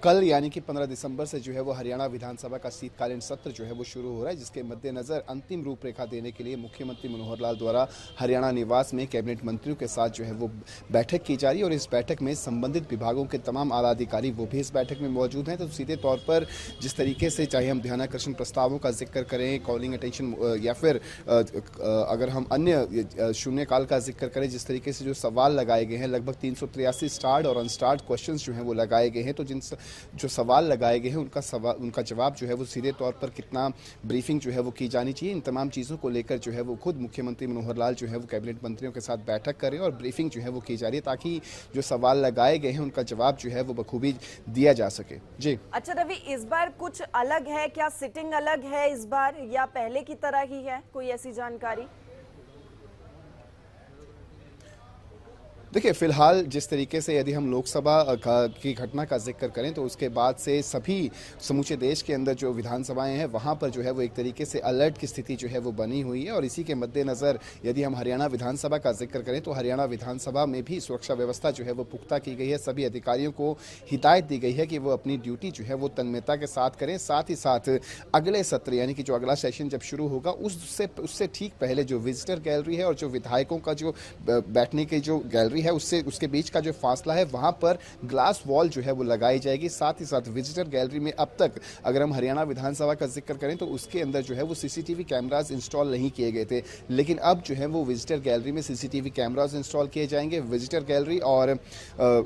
कल यानी कि 15 दिसंबर से जो है वो हरियाणा विधानसभा का शीतकालीन सत्र जो है वो शुरू हो रहा है, जिसके मद्देनज़र अंतिम रूपरेखा देने के लिए मुख्यमंत्री मनोहर लाल द्वारा हरियाणा निवास में कैबिनेट मंत्रियों के साथ जो है वो बैठक की जा रही है। और इस बैठक में संबंधित विभागों के तमाम आला अधिकारी वो भी इस बैठक में मौजूद हैं। तो सीधे तौर पर जिस तरीके से चाहे हम ध्यानाकर्षण प्रस्तावों का जिक्र करें, कॉलिंग अटेंशन या फिर अगर हम अन्य शून्यकाल का जिक्र करें, जिस तरीके से जो सवाल लगाए गए हैं, लगभग 383 स्टार्ड और अनस्टार्ड क्वेश्चंस जो हैं वो लगाए गए हैं। तो जो सवाल लगाए गए हैं उनका जवाब जो है वो सीधे तौर पर कितना ब्रीफिंग जो है वो की जानी चाहिए, इन तमाम चीज़ों को लेकर जो है वो खुद मुख्यमंत्री मनोहर लाल जो है वो कैबिनेट मंत्रियों के साथ बैठक करें और ब्रीफिंग जो है वो की जा रही है, ताकि जो सवाल लगाए गए हैं उनका जवाब जो है वो बखूबी दिया जा सके। जी अच्छा रवि, इस बार कुछ अलग है क्या? सिटिंग अलग है इस बार या पहले की तरह ही है? कोई ऐसी जानकारी? देखिए, फिलहाल जिस तरीके से यदि हम लोकसभा की घटना का जिक्र करें तो उसके बाद से सभी समूचे देश के अंदर जो विधानसभाएं हैं वहां पर जो है वो एक तरीके से अलर्ट की स्थिति जो है वो बनी हुई है। और इसी के मद्देनज़र यदि हम हरियाणा विधानसभा का जिक्र करें तो हरियाणा विधानसभा में भी सुरक्षा व्यवस्था जो है वो पुख्ता की गई है। सभी अधिकारियों को हिदायत दी गई है कि वो अपनी ड्यूटी जो है वो तन्मयता के साथ करें। साथ ही साथ अगले सत्र यानी कि जो अगला सेशन जब शुरू होगा उससे ठीक पहले जो विजिटर गैलरी है और जो विधायकों का जो बैठने की जो गैलरी है उसके बीच का जो फासला है वहां पर ग्लास वॉल जो है वो लगाई जाएगी। साथ ही साथ विजिटर गैलरी में अब तक अगर हम हरियाणा विधानसभा का जिक्र करें तो उसके अंदर जो है वो सीसीटीवी कैमरास इंस्टॉल नहीं किए गए थे, लेकिन अब जो है वो विजिटर गैलरी में सीसीटीवी कैमरास इंस्टॉल किए जाएंगे। विजिटर गैलरी और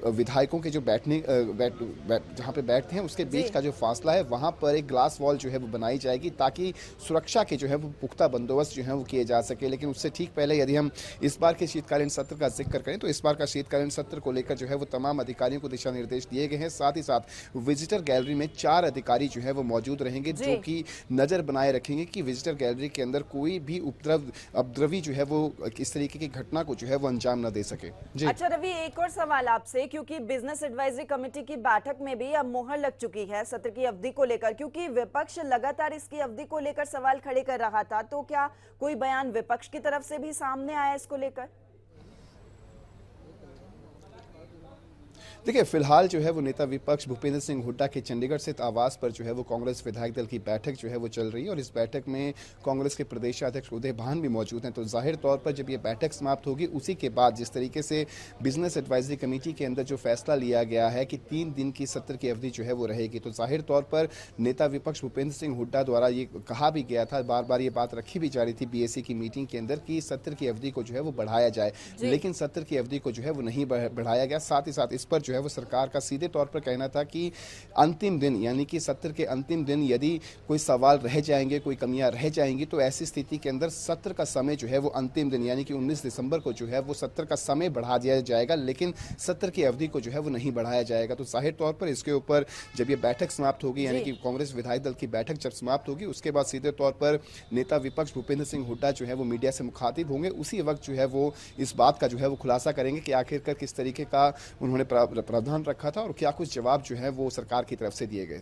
विधायकों के जो जहां पे बैठते हैं उसके बीच का जो फासला है वहां पर एक ग्लास वॉल जो है वो बनाई जाएगी, ताकि सुरक्षा के जो है वो पुख्ता बंदोबस्त जो है वो किए जा सके। लेकिन उससे ठीक पहले यदि हम इस बार के शीतकालीन सत्र का जिक्र करें तो इस बार का शीतकालीन सत्र को लेकर जो है वो तमाम अधिकारियों को दिशा निर्देश दिए गए हैं। साथ ही साथ विजिटर गैलरी में 4 अधिकारी जो है वो मौजूद रहेंगे, जो कि नजर बनाए रखेंगे कि विजिटर गैलरी के अंदर कोई भी उपद्रवी जो है वो इस तरीके की घटना को जो है वो अंजाम न दे सके। जी अच्छा रवि, एक और सवाल आपसे, क्योंकि बिजनेस एडवाइजरी कमेटी की बैठक में भी अब मोहर लग चुकी है सत्र की अवधि को लेकर, क्योंकि विपक्ष लगातार इसकी अवधि को लेकर सवाल खड़े कर रहा था, तो क्या कोई बयान विपक्ष की तरफ से भी सामने आया इसको लेकर? देखिए, फिलहाल जो है वो नेता विपक्ष भूपेंद्र सिंह हुड्डा के चंडीगढ़ स्थित आवास पर जो है वो कांग्रेस विधायक दल की बैठक जो है वो चल रही है। और इस बैठक में कांग्रेस के प्रदेश अध्यक्ष उदय भान भी मौजूद हैं। तो जाहिर तौर पर जब ये बैठक समाप्त होगी उसी के बाद जिस तरीके से बिजनेस एडवाइजरी कमेटी के अंदर जो फैसला लिया गया है कि 3 दिन की सत्र की अवधि जो है वो रहेगी, तो जाहिर तौर पर नेता विपक्ष भूपेंद्र सिंह हुड्डा द्वारा ये कहा भी गया था, बार बार ये बात रखी भी जा रही थी बीएसी की मीटिंग के अंदर कि सत्र की अवधि को जो है वो बढ़ाया जाए, लेकिन सत्र की अवधि को जो है वो नहीं बढ़ाया गया। साथ ही साथ इस पर जो है वो सरकार का सीधे तौर पर कहना था कि अंतिम दिन यानी कि सत्र के अंतिम दिन यदि कोई सवाल रह जाएंगे, कोई कमियां रह जाएंगी, तो ऐसी स्थिति के अंदर सत्र का समय जो है वो अंतिम दिन यानी कि 19 दिसंबर को जो है वो सत्र का समय बढ़ा दिया जाएगा, लेकिन सत्र की अवधि को जो है वो नहीं बढ़ाया जाएगा। तो जाहिर तौर पर इसके ऊपर जब ये बैठक समाप्त होगी यानी कि कांग्रेस विधायक दल की बैठक जब समाप्त होगी उसके बाद सीधे तौर पर नेता विपक्ष भूपेंद्र सिंह हुड्डा जो है वो मीडिया से मुखातिब होंगे। उसी वक्त जो है वो इस बात का जो है वो खुलासा करेंगे कि आखिरकार किस तरीके का उन्होंने प्रावधान रखा था और क्या कुछ जवाब जो है वो सरकार की तरफ से दिए गए।